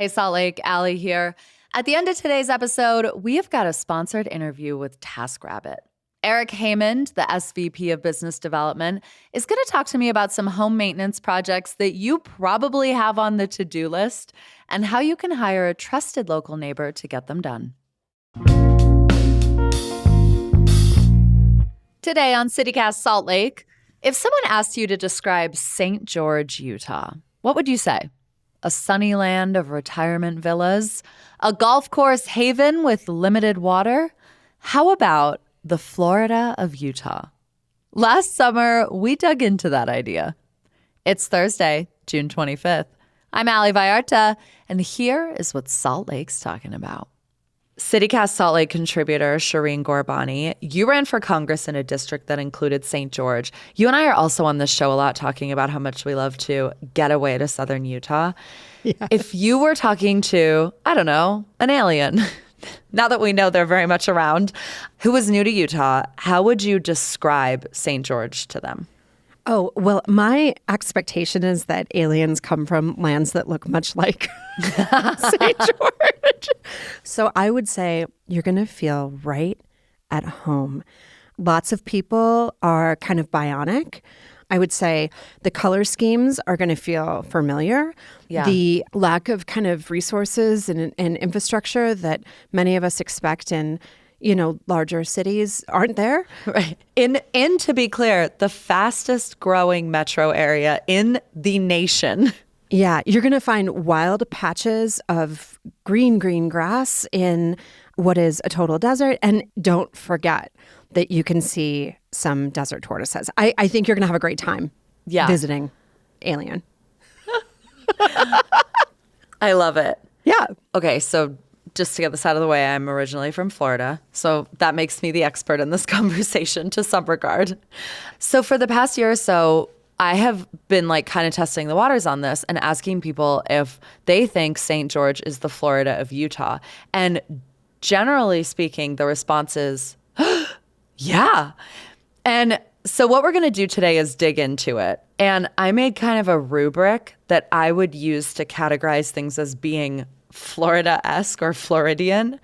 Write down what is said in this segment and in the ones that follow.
Hey, Salt Lake, Allie here. At the end of today's episode, we have got a sponsored interview with TaskRabbit. Eric Haymond, the SVP of Business Development, is going to talk to me about some home maintenance projects that you probably have on the to-do list and how you can hire a trusted local neighbor to get them done. Today on CityCast Salt Lake, if someone asked you to describe St. George, Utah, what would you say? A sunny land of retirement villas? A golf course haven with limited water? How about the Florida of Utah? Last summer, we dug into that idea. It's Thursday, June 25th. I'm Allie Vallarta, and here is what Salt Lake's talking about. CityCast Salt Lake contributor Shireen Ghorbani, you ran for Congress in a district that included St. George. You and I are also on this show a lot talking about how much we love to get away to southern Utah. Yes. If you were talking to, I don't know, an alien, now that we know they're very much around, who was new to Utah, how would you describe St. George to them? Oh, well, my expectation is that aliens come from lands that look much like St. George. So I would say you're going to feel right at home. Lots of people are kind of bionic. I would say the color schemes are going to feel familiar. Yeah. The lack of kind of resources and infrastructure that many of us expect in larger cities aren't there. Right. In to be clear, the fastest growing metro area in the nation. Yeah, you're going to find wild patches of green grass in what is a total desert. And don't forget that you can see some desert tortoises. I think you're going to have a great time visiting Alien. I love it. Yeah. Okay, so just to get this out of the way, I'm originally from Florida, so that makes me the expert in this conversation to some regard. So for the past year or so, I have been kind of testing the waters on this and asking people if they think St. George is the Florida of Utah. And generally speaking, the response is, yeah. And so what we're going to do today is dig into it. And I made kind of a rubric that I would use to categorize things as being Florida-esque or Floridian.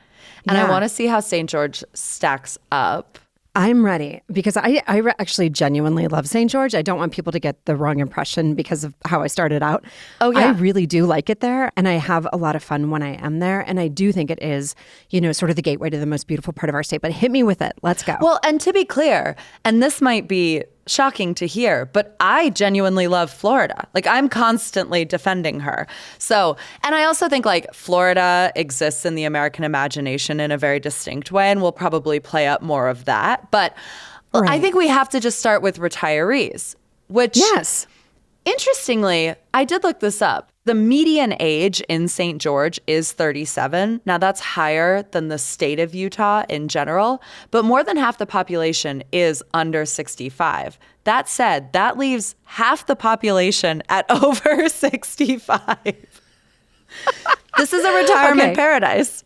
And I want to see how St. George stacks up. I'm ready because I actually genuinely love St. George. I don't want people to get the wrong impression because of how I started out. Oh, yeah. I really do like it there, and I have a lot of fun when I am there. And I do think it is, sort of the gateway to the most beautiful part of our state. But hit me with it. Let's go. Well, and to be clear, and this might be shocking to hear, but I genuinely love Florida. I'm constantly defending her. So, and I also think Florida exists in the American imagination in a very distinct way, and we'll probably play up more of that. But right. I think we have to just start with retirees, which, yes, interestingly, I did look this up. The median age in St. George is 37. Now, that's higher than the state of Utah in general, but more than half the population is under 65. That said, that leaves half the population at over 65. This is a retirement paradise.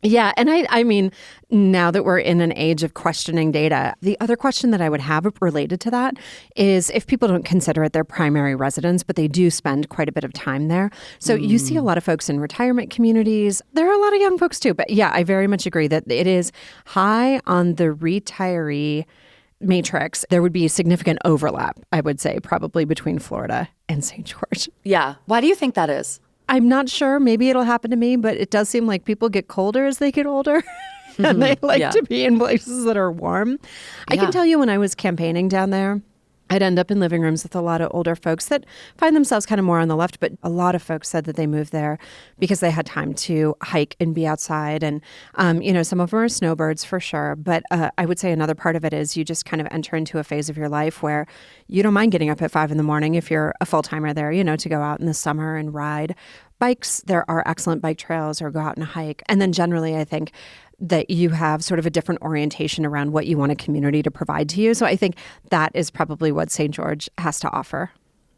Yeah. And I mean, now that we're in an age of questioning data, the other question that I would have related to that is if people don't consider it their primary residence, but they do spend quite a bit of time there. So you see a lot of folks in retirement communities. There are a lot of young folks too. But yeah, I very much agree that it is high on the retiree matrix. There would be significant overlap, I would say, probably between Florida and St. George. Yeah. Why do you think that is? I'm not sure. Maybe it'll happen to me, but it does seem like people get colder as they get older. And they like to be in places that are warm. I can tell you when I was campaigning down there, I'd end up in living rooms with a lot of older folks that find themselves kind of more on the left, but a lot of folks said that they moved there because they had time to hike and be outside. And, some of them are snowbirds for sure. But I would say another part of it is you just kind of enter into a phase of your life where you don't mind getting up at 5 a.m. if you're a full-timer there, to go out in the summer and ride bikes. There are excellent bike trails or go out and hike. And then generally, I think that you have sort of a different orientation around what you want a community to provide to you. So I think that is probably what St. George has to offer.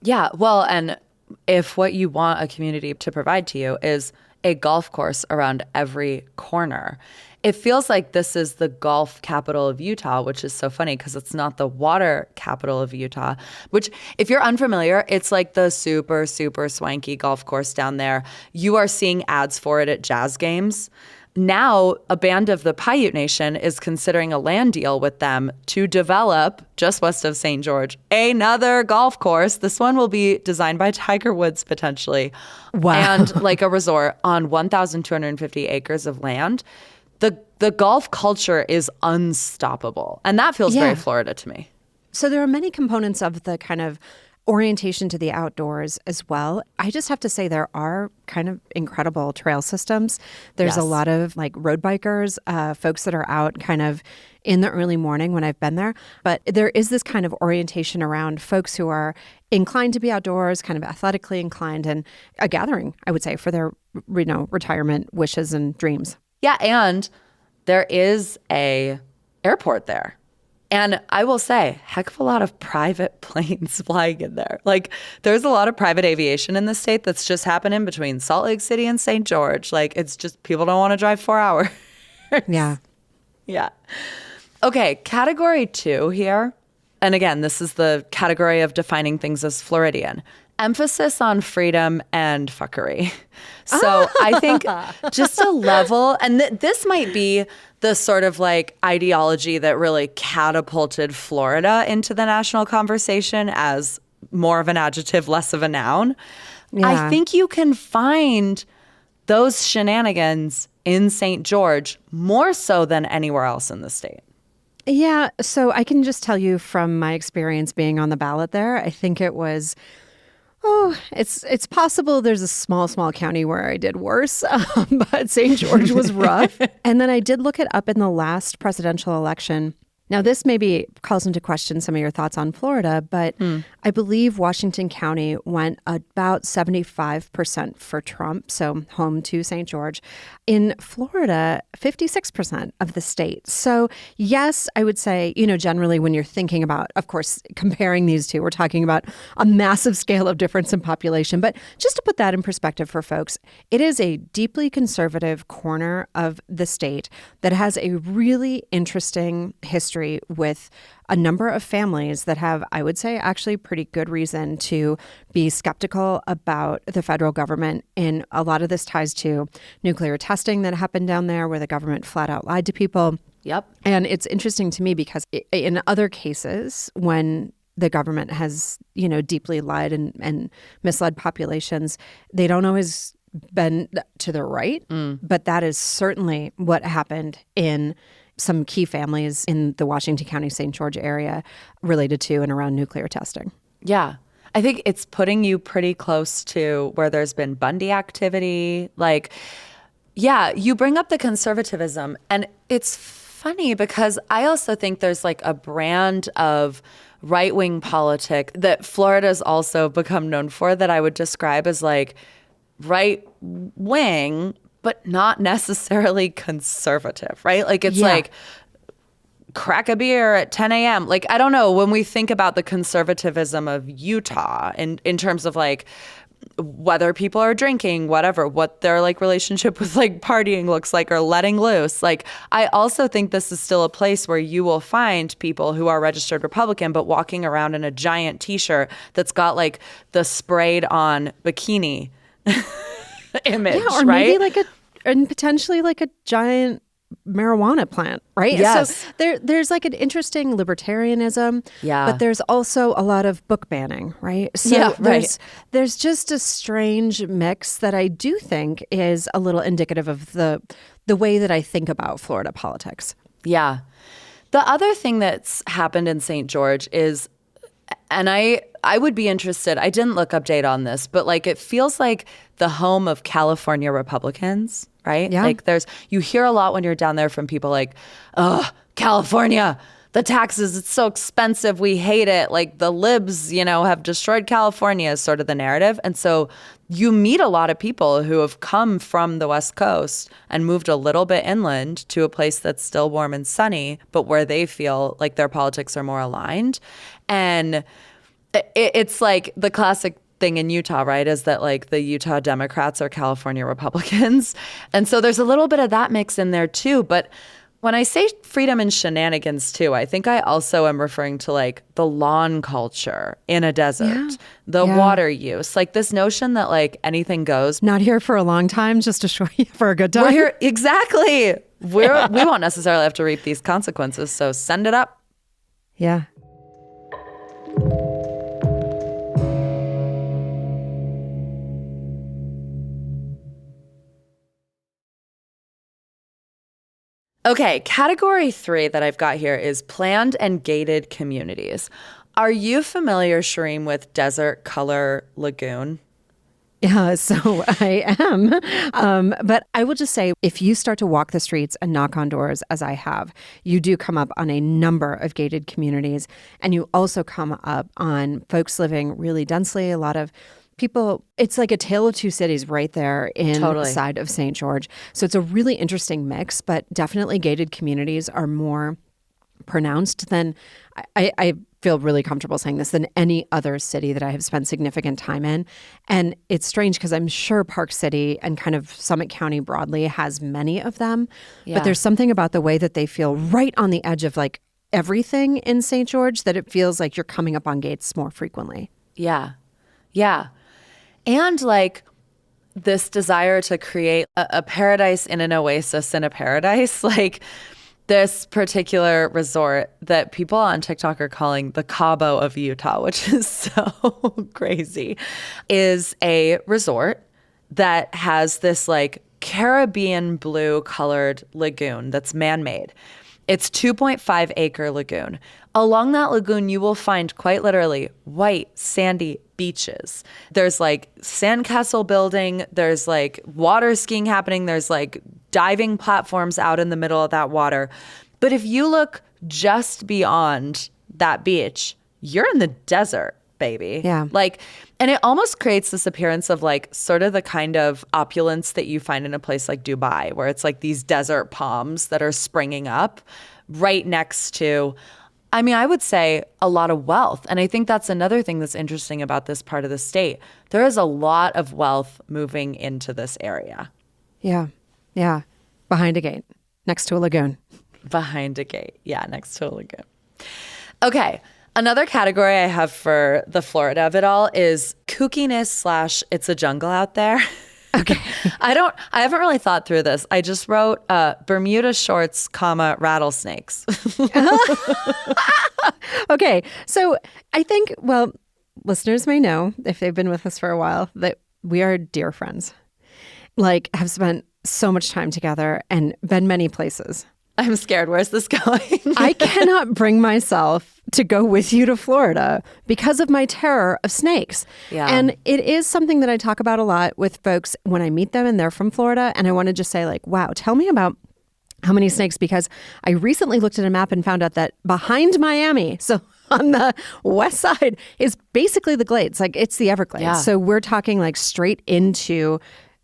Yeah, well, and if what you want a community to provide to you is a golf course around every corner, it feels like this is the golf capital of Utah, which is so funny because it's not the water capital of Utah, which if you're unfamiliar, it's like the super, super swanky golf course down there. You are seeing ads for it at Jazz games. Now, a band of the Paiute Nation is considering a land deal with them to develop, just west of St. George, another golf course. This one will be designed by Tiger Woods, potentially. Wow. And like a resort on 1,250 acres of land. The golf culture is unstoppable. And that feels very Florida to me. So there are many components of the kind of orientation to the outdoors as well. I just have to say there are kind of incredible trail systems. There's a lot of like road bikers, folks that are out kind of in the early morning when I've been there. But there is this kind of orientation around folks who are inclined to be outdoors, kind of athletically inclined, and a gathering, I would say, for their retirement wishes and dreams. Yeah, and there is a airport there. And I will say, heck of a lot of private planes flying in there. Like, there's a lot of private aviation in the state that's just happening between Salt Lake City and St. George. Like, it's just people don't want to drive 4 hours. Yeah. Yeah. Okay, category 2 here. And again, this is the category of defining things as Floridian. Emphasis on freedom and fuckery. So I think just a level, and this might be the sort of like ideology that really catapulted Florida into the national conversation as more of an adjective, less of a noun. Yeah. I think you can find those shenanigans in St. George more so than anywhere else in the state. Yeah, so I can just tell you from my experience being on the ballot there, I think it was... it's possible there's a small county where I did worse, but St. George was rough. And then I did look it up in the last presidential election. Now, this maybe calls into question some of your thoughts on Florida, but I believe Washington County went about 75% for Trump, so home to St. George. In Florida, 56% of the state. So yes, I would say, generally when you're thinking about, of course, comparing these two, we're talking about a massive scale of difference in population. But just to put that in perspective for folks, it is a deeply conservative corner of the state that has a really interesting history with a number of families that have, I would say, actually pretty good reason to be skeptical about the federal government. And a lot of this ties to nuclear testing that happened down there where the government flat out lied to people. Yep. And it's interesting to me because in other cases, when the government has, deeply lied and misled populations, they don't always bend to the right. But that is certainly what happened in some key families in the Washington County, St. George area related to and around nuclear testing. Yeah. I think it's putting you pretty close to where there's been Bundy activity. Like, yeah, you bring up the conservatism, and it's funny because I also think there's like a brand of right-wing politic that Florida's also become known for that I would describe as like right-wing, but not necessarily conservative, right? Like it's like crack a beer at 10 a.m. Like, I don't know, when we think about the conservatism of Utah in terms of like whether people are drinking, whatever, what their like relationship with like partying looks like or letting loose. Like, I also think this is still a place where you will find people who are registered Republican, but walking around in a giant t-shirt that's got like the sprayed on bikini image, or right? Maybe and potentially like a giant marijuana plant, right? Yes. So there's like an interesting libertarianism, but there's also a lot of book banning, right? So there's just a strange mix that I do think is a little indicative of the way that I think about Florida politics. Yeah. The other thing that's happened in St. George is, and I would be interested, I didn't look up data on this, but like it feels like the home of California Republicans, right? Yeah. Like you hear a lot when you're down there from people like, oh, California, the taxes, it's so expensive, we hate it. Like the libs, have destroyed California is sort of the narrative. And so you meet a lot of people who have come from the West Coast and moved a little bit inland to a place that's still warm and sunny, but where they feel like their politics are more aligned. And it's like the classic thing in Utah, right, is that like the Utah Democrats are California Republicans. And so there's a little bit of that mix in there too. But when I say freedom and shenanigans too, I think I also am referring to like the lawn culture in a desert, the water use, like this notion that like anything goes. Not here for a long time, just to show you for a good time. We're here. Exactly. We won't necessarily have to reap these consequences. So send it up. Yeah. Okay, category 3 that I've got here is planned and gated communities. Are you familiar, Shireen, with Desert Color Lagoon? Yeah, so I am. But I will just say, if you start to walk the streets and knock on doors, as I have, you do come up on a number of gated communities. And you also come up on folks living really densely, a lot of people. It's like a tale of two cities right there inside of St. George. So it's a really interesting mix, but definitely gated communities are more pronounced than, I feel really comfortable saying this, than any other city that I have spent significant time in. And it's strange because I'm sure Park City and kind of Summit County broadly has many of them. Yeah. But there's something about the way that they feel right on the edge of like everything in St. George that it feels like you're coming up on gates more frequently. Yeah. Yeah. And like this desire to create a paradise in an oasis in a paradise, like this particular resort that people on TikTok are calling the Cabo of Utah, which is so crazy, is a resort that has this like Caribbean blue colored lagoon that's man-made. It's 2.5 acre lagoon. Along that lagoon, you will find quite literally white, sandy beaches. There's like sandcastle building. There's like water skiing happening. There's like diving platforms out in the middle of that water. But if you look just beyond that beach, you're in the desert, baby. Yeah. Like, and it almost creates this appearance of like sort of the kind of opulence that you find in a place like Dubai, where it's like these desert palms that are springing up right next to, I mean, I would say a lot of wealth. And I think that's another thing that's interesting about this part of the state. There is a lot of wealth moving into this area. Yeah. Yeah. Behind a gate, next to a lagoon. Behind a gate. Yeah, next to a lagoon. Okay. Another category I have for the Florida of it all is kookiness / it's a jungle out there. Okay. I haven't really thought through this. I just wrote Bermuda shorts, rattlesnakes. Okay. So I think, well, listeners may know, if they've been with us for a while, that we are dear friends. Like, have spent so much time together and been many places. I'm scared. Where's this going? I cannot bring myself to go with you to Florida because of my terror of snakes. Yeah. And it is something that I talk about a lot with folks when I meet them and they're from Florida. And I want to just say like, wow, tell me about how many snakes, because I recently looked at a map and found out that behind Miami, so on the west side, is basically the Glades. Like it's the Everglades. Yeah. So we're talking like straight into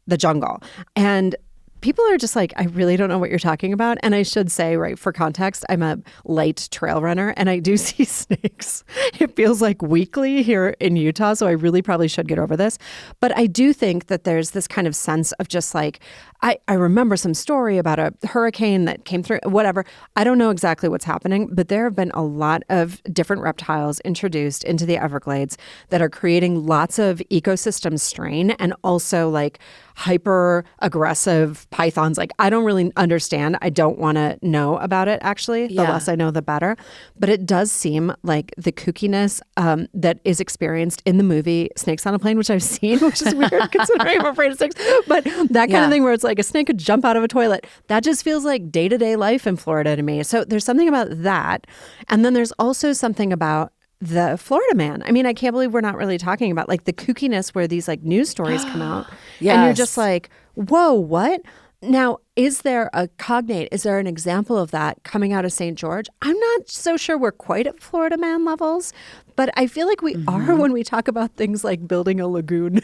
the jungle. And people are just like, I really don't know what you're talking about. And I should say, right, for context, I'm a light trail runner and I do see snakes. It feels like weekly here in Utah. So I really probably should get over this. But I do think that there's this kind of sense of just like, I remember some story about a hurricane that came through, whatever. I don't know exactly what's happening, but there have been a lot of different reptiles introduced into the Everglades that are creating lots of ecosystem strain and also like hyper aggressive pythons. Like I don't really understand. I don't want to know about it, actually. The less I know, the better. But it does seem like the kookiness that is experienced in the movie Snakes on a Plane, which I've seen, which is weird considering I'm afraid of snakes. But that kind of thing where it's like a snake could jump out of a toilet. That just feels like day-to-day life in Florida to me. So there's something about that. And then there's also something about the Florida man. I mean, I can't believe we're not really talking about like the kookiness where these like news stories come out. Yes. And you're just like, whoa, what? Now, is there a cognate? Is there an example of that coming out of St. George? I'm not so sure we're quite at Florida man levels, but I feel like we are when we talk about things like building a lagoon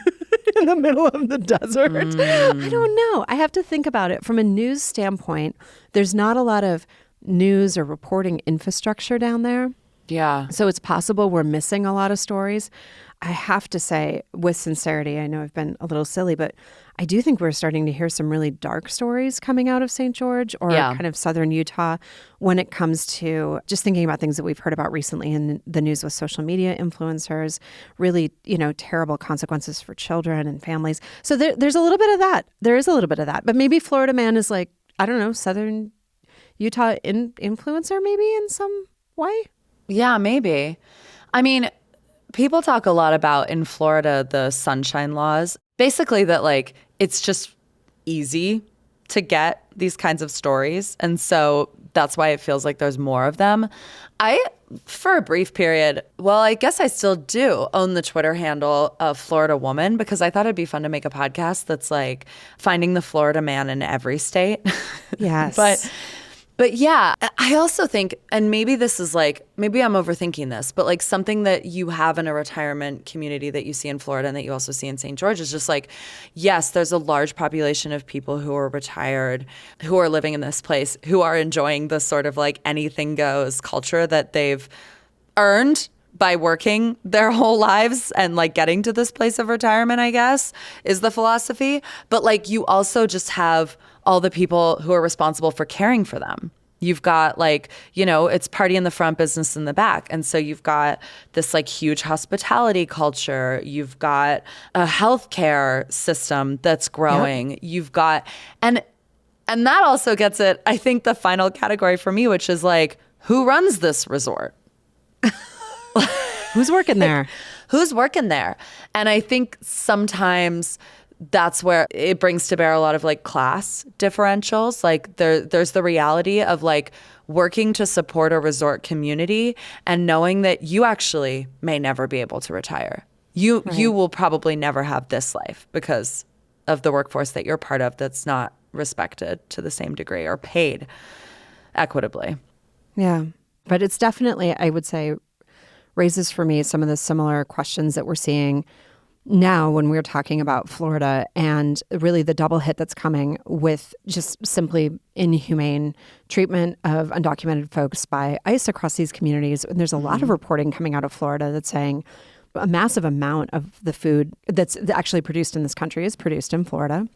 in the middle of the desert. I don't know. I have to think about it from a news standpoint. There's not a lot of news or reporting infrastructure down there. Yeah. So it's possible we're missing a lot of stories. I have to say, with sincerity, I know I've been a little silly, but I do think we're starting to hear some really dark stories coming out of St. George or kind of southern Utah when it comes to just thinking about things that we've heard about recently in the news with social media influencers, really, terrible consequences for children and families. So there's a little bit of that. There is a little bit of that. But maybe Florida Man is like, I don't know, southern Utah influencer maybe in some way? Yeah, maybe. I mean, people talk a lot about in Florida, the sunshine laws. Basically that like it's just easy to get these kinds of stories. And so that's why it feels like there's more of them. For a brief period, well, I guess I still do own the Twitter handle of Florida Woman because I thought it'd be fun to make a podcast that's like finding the Florida man in every state. Yes. But yeah, I also think, and maybe this is like, maybe I'm overthinking this, but like something that you have in a retirement community that you see in Florida and that you also see in St. George is just like, yes, there's a large population of people who are retired, who are living in this place, who are enjoying the sort of like anything goes culture that they've earned by working their whole lives and like getting to this place of retirement, I guess, is the philosophy. But like you also just have all the people who are responsible for caring for them. You've got like, it's party in the front, business in the back. And so you've got this like huge hospitality culture. You've got a healthcare system that's growing. Yep. You've got, and that also gets it, I think the final category for me, which is like, who runs this resort? Who's working there? Who's working there? And I think sometimes that's where it brings to bear a lot of like class differentials. Like there's the reality of like working to support a resort community and knowing that you actually may never be able to retire. You will probably never have this life because of the workforce that you're part of that's not respected to the same degree or paid equitably. Yeah. But it's definitely, I would say, raises for me some of the similar questions that we're seeing now when we're talking about Florida and really the double hit that's coming with just simply inhumane treatment of undocumented folks by ICE across these communities. And there's a lot of reporting coming out of Florida that's saying a massive amount of the food that's actually produced in this country is produced in Florida.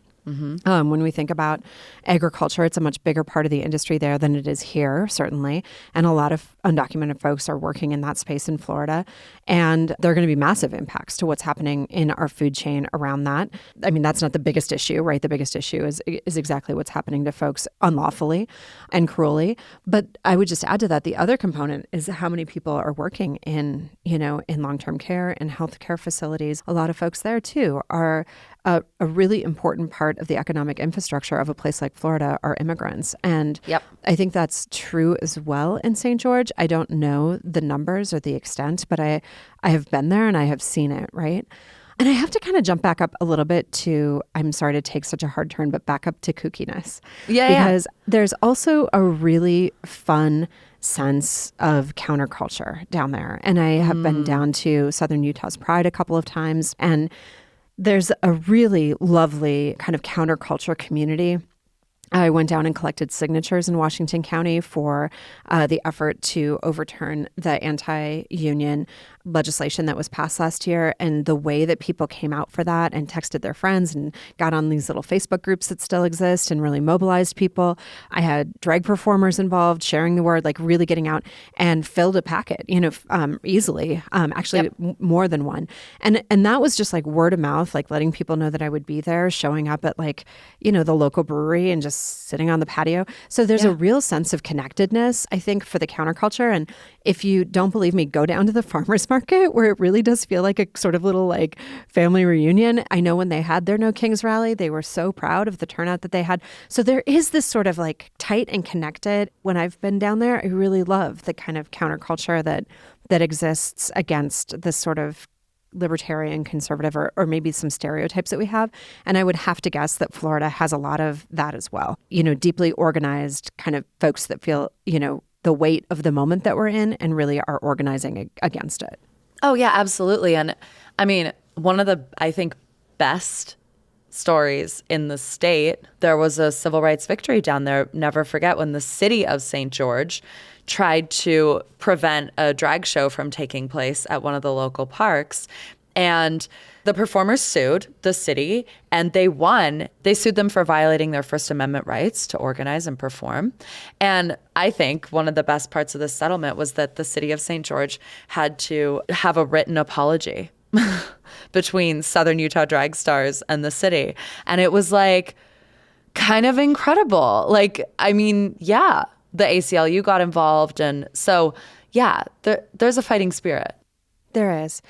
When we think about agriculture, it's a much bigger part of the industry there than it is here, certainly. And a lot of undocumented folks are working in that space in Florida. And there are going to be massive impacts to what's happening in our food chain around that. I mean, that's not the biggest issue, right? The biggest issue is exactly what's happening to folks unlawfully and cruelly. But I would just add to that, the other component is how many people are working in long-term care and healthcare facilities. A lot of folks there, too, are a really important part of the economic infrastructure of a place like Florida are immigrants. And I think that's true as well in St. George. I don't know the numbers or the extent, but I have been there and I have seen it, right? And I have to kind of jump back up a little bit to, I'm sorry to take such a hard turn, but back up to kookiness. Because there's also a really fun sense of counterculture down there. And I have been down to Southern Utah's Pride a couple of times, and there's a really lovely kind of counterculture community. I went down and collected signatures in Washington County for the effort to overturn the anti-union legislation that was passed last year, and the way that people came out for that and texted their friends and got on these little Facebook groups that still exist and really mobilized people. I had drag performers involved, sharing the word, like really getting out, and filled a packet, easily, actually more than one. And that was just like word of mouth, like letting people know that I would be there, showing up at like, the local brewery and just sitting on the patio. So there's a real sense of connectedness, I think, for the counterculture. And if you don't believe me, go down to the farmers market where it really does feel like a sort of little like family reunion. I know when they had their No Kings rally, they were so proud of the turnout that they had. So there is this sort of like tight and connected. When I've been down there, I really love the kind of counterculture that exists against this sort of libertarian, conservative, or maybe some stereotypes that we have. And I would have to guess that Florida has a lot of that as well. Deeply organized kind of folks that feel, the weight of the moment that we're in and really are organizing against it. Oh, yeah, absolutely. And I mean, one of the, I think, best stories in the state, there was a civil rights victory down there. Never forget when the city of St. George tried to prevent a drag show from taking place at one of the local parks. And the performers sued the city and they won. They sued them for violating their First Amendment rights to organize and perform. And I think one of the best parts of this settlement was that the city of St. George had to have a written apology between Southern Utah drag stars and the city. And it was like kind of incredible. Like, I mean, yeah, the ACLU got involved. And so, yeah, there's a fighting spirit. There is.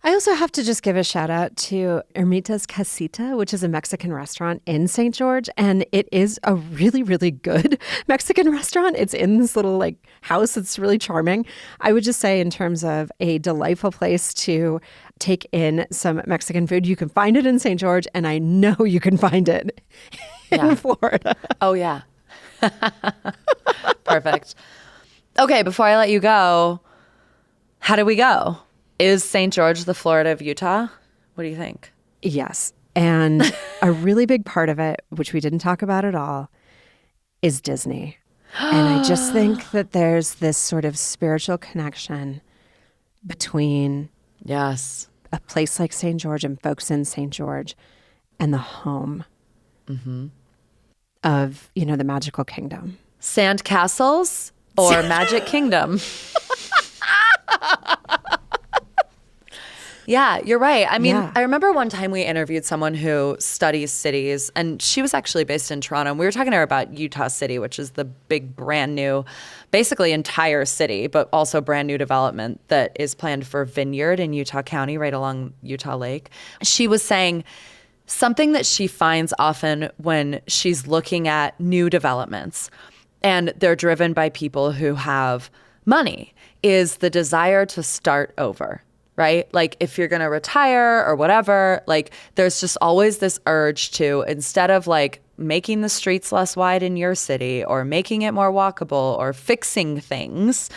I also have to just give a shout out to Ermita's Casita, which is a Mexican restaurant in St. George. And it is a really, really good Mexican restaurant. It's in this little like house. It's really charming. I would just say in terms of a delightful place to take in some Mexican food, you can find it in St. George. And I know you can find it in Florida. Oh, yeah. Perfect. Okay, before I let you go, how do we go? Is St. George the Florida of Utah? What do you think? Yes. And a really big part of it, which we didn't talk about at all, is Disney. And I just think that there's this sort of spiritual connection between yes, a place like St. George and folks in St. George and the home of, you know, the magical kingdom. Sand castles or Magic Kingdom? Yeah, you're right. I mean, I remember one time we interviewed someone who studies cities, and she was actually based in Toronto. And we were talking to her about Utah City, which is the big, brand new, basically entire city, but also brand new development that is planned for Vineyard in Utah County, right along Utah Lake. She was saying something that she finds often when she's looking at new developments, and they're driven by people who have money, is the desire to start over. Right? Like if you're going to retire or whatever, like there's just always this urge to, instead of like making the streets less wide in your city or making it more walkable or fixing things,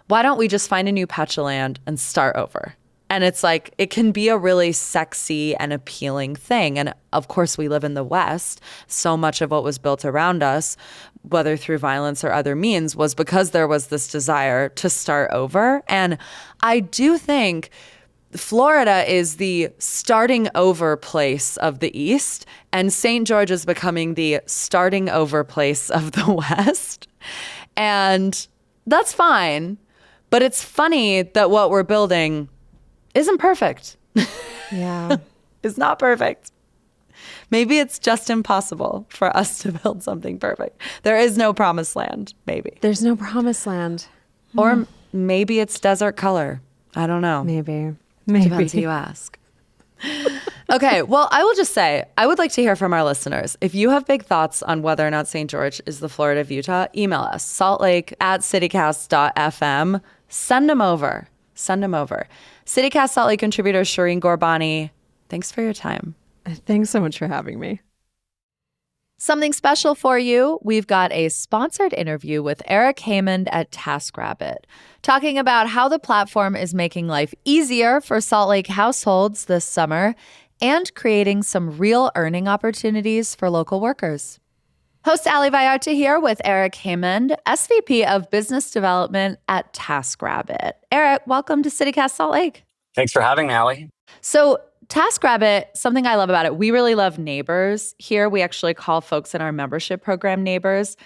why don't we just find a new patch of land and start over? And it's like, it can be a really sexy and appealing thing. And of course, we live in the West. So much of what was built around us, whether through violence or other means, was because there was this desire to start over. And I do think Florida is the starting over place of the East, and St. George is becoming the starting over place of the West. And that's fine. But it's funny that what we're building isn't perfect. Yeah. It's not perfect. Maybe it's just impossible for us to build something perfect. There is no promised land, maybe. There's no promised land. Or maybe it's desert color. I don't know. Maybe. Depends who you ask. Okay, well, I will just say, I would like to hear from our listeners. If you have big thoughts on whether or not St. George is the Florida of Utah, email us, saltlake@citycast.fm. Send them over. CityCast Salt Lake contributor Shireen Ghorbani, thanks for your time. Thanks so much for having me. Something special for you. We've got a sponsored interview with Eric Haymond at TaskRabbit, talking about how the platform is making life easier for Salt Lake households this summer and creating some real earning opportunities for local workers. Host Ali Vallarta here with Eric Haymond, SVP of Business Development at TaskRabbit. Eric, welcome to CityCast Salt Lake. Thanks for having me, Ali. So TaskRabbit, something I love about it, we really love neighbors here. We actually call folks in our membership program neighbors.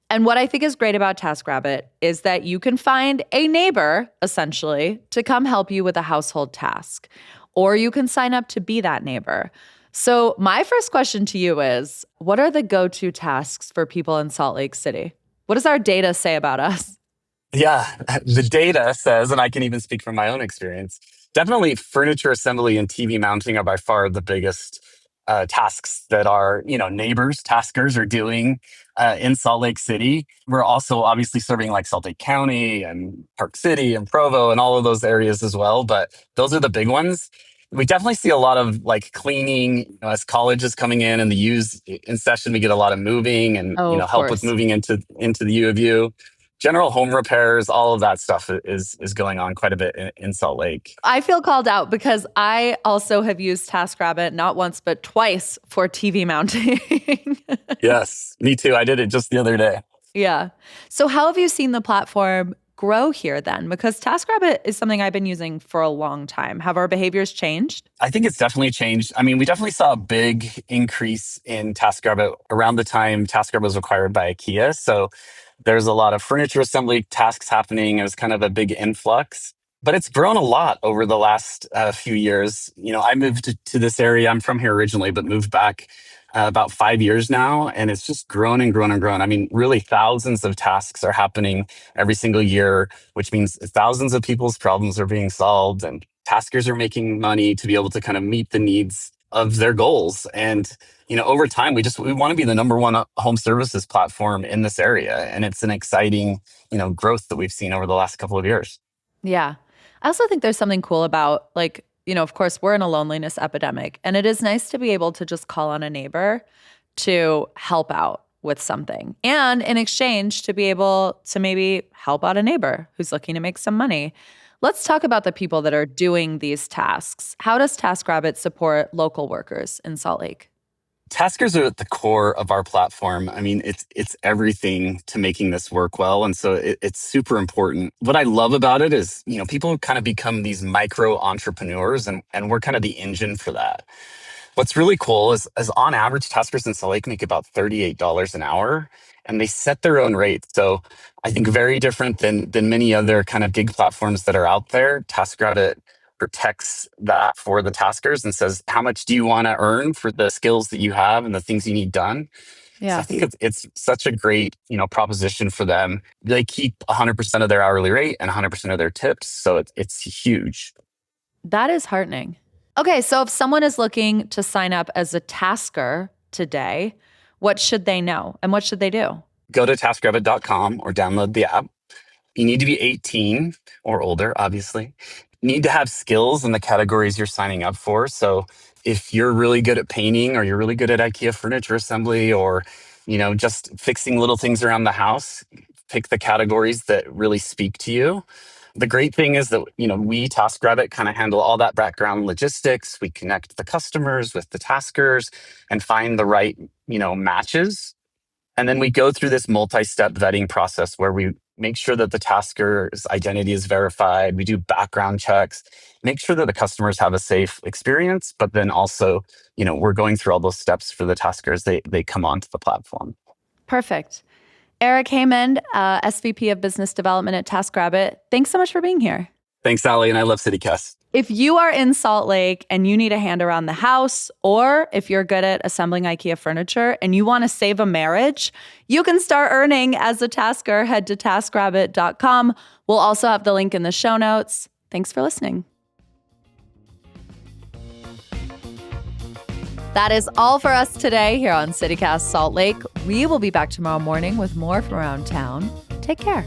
And what I think is great about TaskRabbit is that you can find a neighbor, essentially, to come help you with a household task, or you can sign up to be that neighbor. So my first question to you is, what are the go-to tasks for people in Salt Lake City? What does our data say about us? Yeah, the data says, and I can even speak from my own experience, definitely furniture assembly and TV mounting are by far the biggest tasks that our neighbors, taskers are doing in Salt Lake City. We're also obviously serving like Salt Lake County and Park City and Provo and all of those areas as well. But those are the big ones. We definitely see a lot of like cleaning as college is coming in and the U's in session. We get a lot of moving and help with moving into the U of U. General home repairs, all of that stuff is going on quite a bit in Salt Lake. I feel called out because I also have used TaskRabbit not once but twice for TV mounting. Yes, me too. I did it just the other day. Yeah. So how have you seen the platform grow here then? Because TaskRabbit is something I've been using for a long time. Have our behaviors changed? I think it's definitely changed. I mean, we definitely saw a big increase in TaskRabbit around the time TaskRabbit was acquired by IKEA. So there's a lot of furniture assembly tasks happening. It was kind of a big influx, but it's grown a lot over the last few years. I moved to this area. I'm from here originally, but moved back about 5 years now, and it's just grown and grown and grown. I mean, really, thousands of tasks are happening every single year, which means thousands of people's problems are being solved, and taskers are making money to be able to kind of meet the needs of their goals. And over time, we want to be the number one home services platform in this area, and it's an exciting growth that we've seen over the last couple of years. Yeah. I also think there's something cool about of course, we're in a loneliness epidemic, and it is nice to be able to just call on a neighbor to help out with something. And in exchange, to be able to maybe help out a neighbor who's looking to make some money. Let's talk about the people that are doing these tasks. How does TaskRabbit support local workers in Salt Lake? Taskers are at the core of our platform. I mean, it's everything to making this work well. And so it's super important. What I love about it is, people kind of become these micro entrepreneurs, and we're kind of the engine for that. What's really cool is on average, taskers in Salt Lake make about $38 an hour, and they set their own rates. So I think very different than many other kind of gig platforms that are out there. TaskRabbit protects that for the taskers and says, how much do you want to earn for the skills that you have and the things you need done? Yeah. So I think it's such a great, proposition for them. They keep 100% of their hourly rate and 100% of their tips. So it's huge. That is heartening. Okay, so if someone is looking to sign up as a tasker today, what should they know and what should they do? Go to taskrabbit.com or download the app. You need to be 18 or older, obviously. You need to have skills in the categories you're signing up for. So if you're really good at painting, or you're really good at IKEA furniture assembly, or just fixing little things around the house, pick the categories that really speak to you. The great thing is that, we, TaskRabbit, kind of handle all that background logistics. We connect the customers with the taskers and find the right, matches. And then we go through this multi-step vetting process where we make sure that the tasker's identity is verified. We do background checks, make sure that the customers have a safe experience, but then also, we're going through all those steps for the taskers. They come onto the platform. Perfect. Eric Haymond, SVP of Business Development at TaskRabbit. Thanks so much for being here. Thanks, Allie, and I love CityCast. If you are in Salt Lake and you need a hand around the house, or if you're good at assembling IKEA furniture and you want to save a marriage, you can start earning as a tasker. Head to taskrabbit.com. We'll also have the link in the show notes. Thanks for listening. That is all for us today here on CityCast Salt Lake. We will be back tomorrow morning with more from around town. Take care.